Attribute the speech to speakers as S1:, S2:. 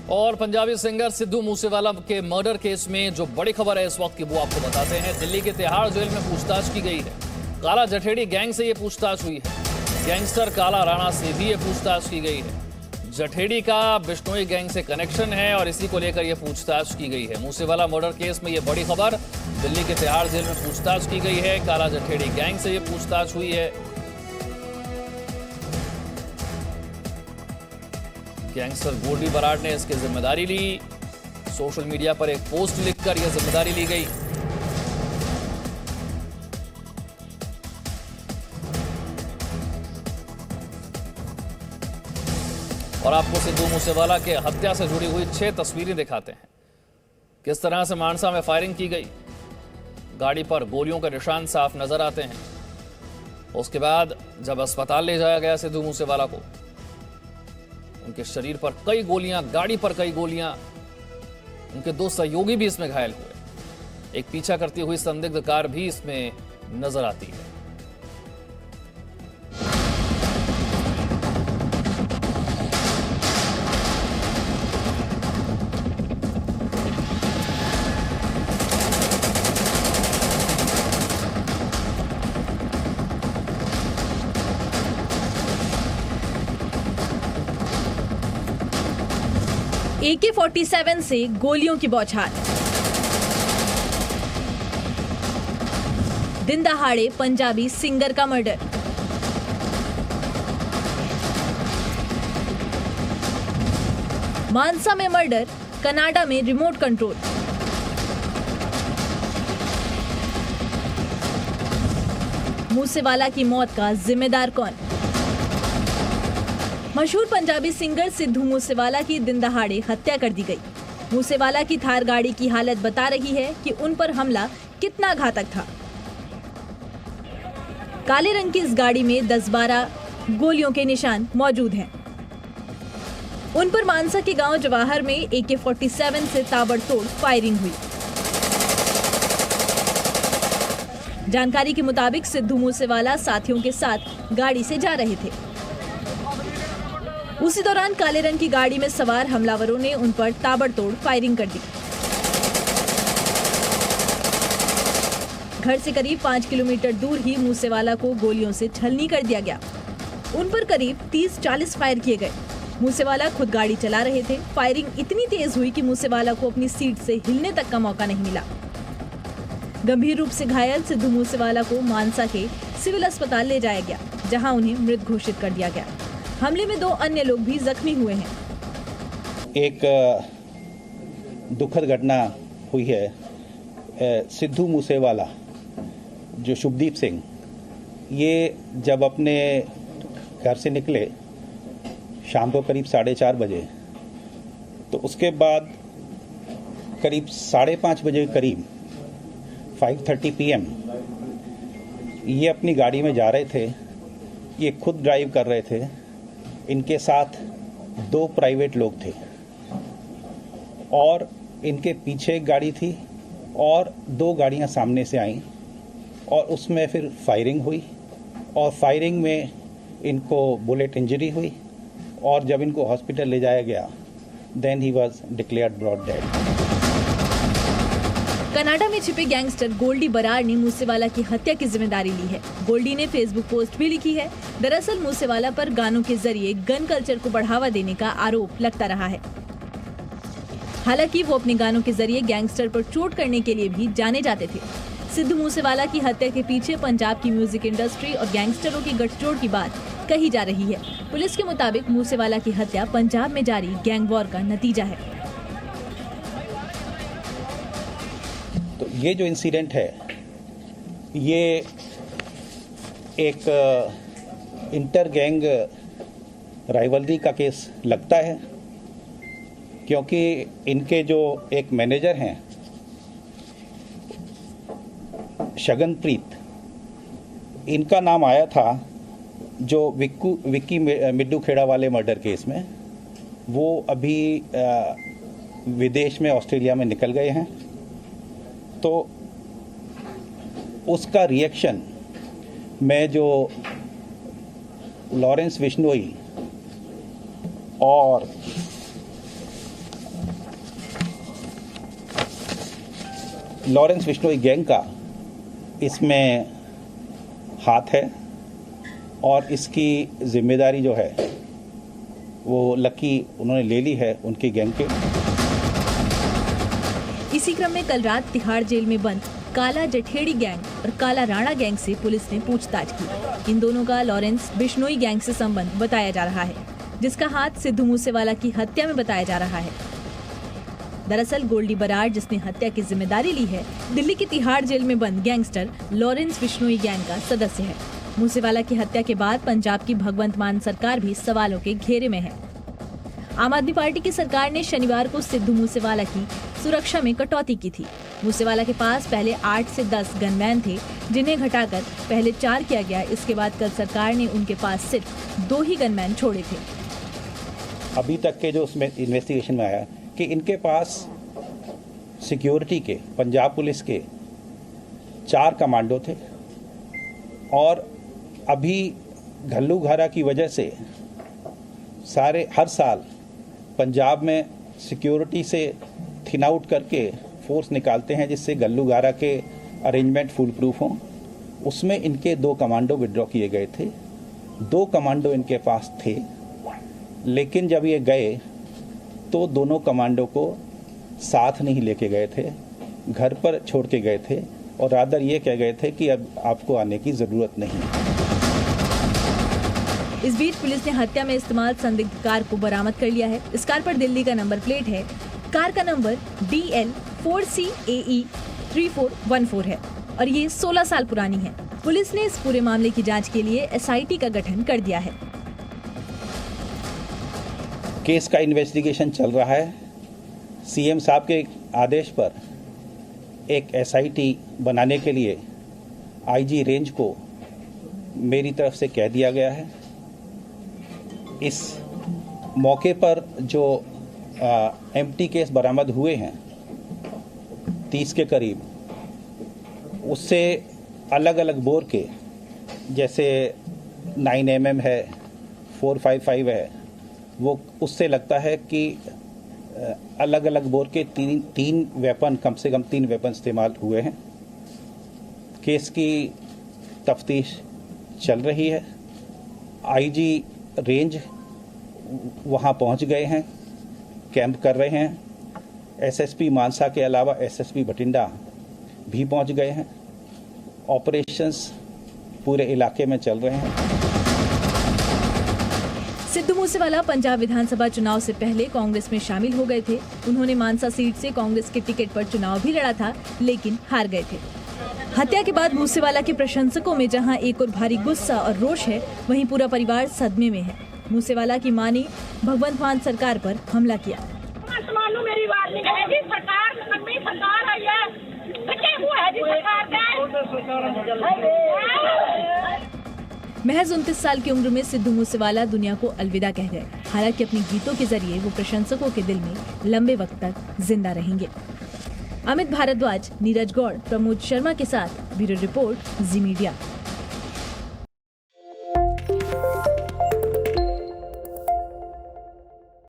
S1: और पंजाबी सिंगर सिद्धू मूसेवाला के murder case में जो बड़ी खबर है इस वक्त की वो आपको बताते हैं। दिल्ली के तिहाड़ जेल में पूछताछ की गई है। काला जठेड़ी गैंग से ये पूछताछ हुई है। गैंगस्टर काला राणा से भी ये पूछताछ की गई है। जठेड़ी का बिश्नोई गैंग से कनेक्शन है और इसी को लेकर ये पूछताछ की गई है। मूसेवाला मर्डर केस में ये बड़ी खबर, दिल्ली के तिहाड़ जेल में पूछताछ की गई है। काला जठेड़ी गैंग से ये पूछताछ हुई है। गैंगस्टर गोल्डी बराड़ ने इसकी जिम्मेदारी ली। सोशल मीडिया पर एक पोस्ट लिखकर यह जिम्मेदारी ली गई। और आपको सिद्धू मूसेवाला के हत्या से जुड़ी हुई 6 तस्वीरें दिखाते हैं। किस तरह से मानसा में फायरिंग की गई, गाड़ी पर गोलियों के निशान साफ नजर आते हैं। उसके बाद जब अस्पताल ले जाया गया सिद्धू मूसेवाला को, उनके शरीर पर कई गोलियां, गाड़ी पर कई गोलियां। उनके 2 सहयोगी भी इसमें घायल हुए। एक पीछा करती हुई संदिग्ध कार भी इसमें नजर आती है।
S2: AK-47 से गोलियों की बौछार। दिन दहाड़े पंजाबी सिंगर का मर्डर। मानसा में मर्डर, कनाडा में रिमोट कंट्रोल। मूसेवाला की मौत का जिम्मेदार कौन? मशहूर पंजाबी सिंगर सिद्धू मूसेवाला की दिन दहाड़े हत्या कर दी गई। मूसेवाला की थार गाड़ी की हालत बता रही है कि उन पर हमला कितना घातक था। काले रंग की इस गाड़ी में 10-12 गोलियों के निशान मौजूद हैं। उन पर मानसा के गांव जवाहर में AK-47 से ताबड़तोड़ फायरिंग हुई। जानकारी के मुताबिक सिद्धू मूसेवाला साथियों के साथ गाड़ी से जा रहे थे। उसी दौरान काले रंग की गाड़ी में सवार हमलावरों ने उन पर ताबड़तोड़ फायरिंग कर दी। घर से करीब 5 किलोमीटर दूर ही मूसेवाला को गोलियों से छलनी कर दिया गया। उन पर करीब 30-40 फायर किए गए। मूसेवाला खुद गाड़ी चला रहे थे। फायरिंग इतनी तेज हुई कि मूसेवाला को अपनी सीट से हिलने तक का मौका नहीं मिला। गंभीर रूप से घायल सिद्धू मूसेवाला को मानसा के सिविल अस्पताल ले जाया गया, जहां उन्हें मृत घोषित कर दिया गया। हमले में 2 अन्य लोग भी जख्मी हुए हैं।
S3: एक दुखद घटना हुई है। सिद्धू मूसेवाला जो शुभदीप सिंह, ये जब अपने घर से निकले शाम को करीब 4:30 बजे, तो उसके बाद करीब 5:30 बजे के करीब 5:30 PM ये अपनी गाड़ी में जा रहे थे। ये खुद ड्राइव कर रहे थे। इनके साथ 2 प्राइवेट लोग थे और इनके पीछे एक गाड़ी थी और 2 गाड़ियां सामने से आईं और उसमें फिर फायरिंग हुई और फायरिंग में इनको बुलेट इंजरी हुई और जब इनको हॉस्पिटल ले जाया गया, then he was declared brought dead.
S2: Canada में छिपे गैंगस्टर गोल्डी बराड़ ने मूसेवाला की हत्या की जिम्मेदारी ली है। गोल्डी ने फेसबुक पोस्ट भी लिखी है। दरअसल मूसेवाला पर गानों के जरिए गन कल्चर को बढ़ावा देने का आरोप लगता रहा है। हालांकि वो अपने गानों के जरिए गैंगस्टर पर चोट करने के लिए भी जाने जाते थे। सिद्धू मूसेवाला की हत्या के पीछे पंजाब की म्यूजिक इंडस्ट्री और गैंगस्टरों की गठजोड़ की बात कही जा रही है। पुलिस के मुताबिक मूसेवाला की हत्या पंजाब में जारी गैंग वॉर का नतीजा है।
S3: तो ये जो इंसिडेंट है, ये एक इंटर गैंग राइवलरी का केस लगता है, क्योंकि इनके जो एक मैनेजर हैं शगनप्रीत, इनका नाम आया था जो विक्की मिड्डू खेड़ा वाले मर्डर केस में। वो अभी विदेश में ऑस्ट्रेलिया में निकल गए हैं। तो उसका रिएक्शन मैं जो लॉरेंस बिश्नोई और लॉरेंस बिश्नोई गैंग का इसमें हाथ है और इसकी जिम्मेदारी जो है वो लकी उन्होंने ले ली है उनकी गैंग के।
S2: इसी क्रम में कल रात तिहाड़ जेल में बंद काला जठेड़ी गैंग और काला राणा गैंग से पुलिस ने पूछताछ की। इन दोनों का लॉरेंस बिश्नोई गैंग से संबंध बताया जा रहा है, जिसका हाथ सिद्धू मूसेवाला की हत्या में बताया जा रहा है। दरअसल गोल्डी बराड़, जिसने हत्या की जिम्मेदारी ली है, दिल्ली की तिहाड़ जेल में बंद गैंगस्टर लॉरेंस बिश्नोई गैंग का सदस्य है। मूसेवाला की हत्या के बाद पंजाब की भगवंत मान सरकार भी सवालों के घेरे में है। आम आदमी पार्टी की सरकार ने शनिवार को सिद्धू मूसेवाला की सुरक्षा में कटौती की थी। मूसेवाला के पास पहले 8 से 10 गनमैन थे, जिन्हें घटाकर पहले 4 किया गया। इसके बाद कल सरकार ने उनके पास सिर्फ 2 ही गनमैन छोड़े थे।
S3: अभी तक के जो उसमें इन्वेस्टिगेशन में आया कि इनके पास सिक्योरिटी के, पंजाब पुलिस के 4 कमांडो थे और अभी घल्लूघारा की वजह से हर साल पंजाब में सिक्योरिटी से थिन आउट करके फोर्स निकालते हैं, जिससे घल्लूघारा के अरेंजमेंट फुल प्रूफ हों। उसमें इनके 2 कमांडो विड्रॉ किए गए थे। 2 कमांडो इनके पास थे, लेकिन जब ये गए तो दोनों कमांडो को साथ नहीं लेके गए थे, घर पर छोड़ के गए थे और रादर ये कह गए थे कि अब आपको आने की ज़रूरत नहीं।
S2: इस बीच पुलिस ने हत्या में इस्तेमाल संदिग्ध कार को बरामद कर लिया है। इस कार पर दिल्ली का नंबर प्लेट है। कार का नंबर DL4CAE 3414 है और ये 16 साल पुरानी है। पुलिस ने इस पूरे मामले की जांच के लिए SIT का गठन कर दिया है।
S3: केस का इन्वेस्टिगेशन चल रहा है। CM साहब के आदेश पर एक SIT बनाने के लिए IG रेंज को मेरी तरफ से कह दिया गया है। इस मौके पर जो एम्प्टी केस बरामद हुए हैं 30 के करीब, उससे अलग अलग बोर के, जैसे 9mm है, 455 है, वो उससे लगता है कि अलग अलग बोर के तीन वेपन, कम से कम 3 वेपन इस्तेमाल हुए हैं। केस की तफ्तीश चल रही है। IG रेंज वहां पहुंच गए हैं, कैंप कर रहे हैं। SSP मानसा के अलावा SSP बठिंडा भी पहुंच गए हैं। ऑपरेशंस पूरे इलाके में चल रहे हैं।
S2: सिद्धू मूसेवाला पंजाब विधानसभा चुनाव से पहले कांग्रेस में शामिल हो गए थे। उन्होंने मानसा सीट से कांग्रेस के टिकट पर चुनाव भी लड़ा था, लेकिन हार गए थे। हत्या के बाद मूसेवाला के प्रशंसकों में जहां एक और भारी गुस्सा और रोष है, वहीं पूरा परिवार सदमे में है। मूसेवाला की मां ने भगवंत मान सरकार पर हमला किया।
S4: मेरी बात नहीं करेगी, सरकार आई है,
S2: महज 29 साल की उम्र में सिद्धू मूसेवाला दुनिया को अलविदा कह गए। हालांकि अपने गीतों के जरिए वो प्रशंसकों के दिल में लंबे वक्त तक जिंदा रहेंगे। अमित भारद्वाज, नीरज गौड़, प्रमोद शर्मा के साथ ब्यूरो रिपोर्ट, जी मीडिया।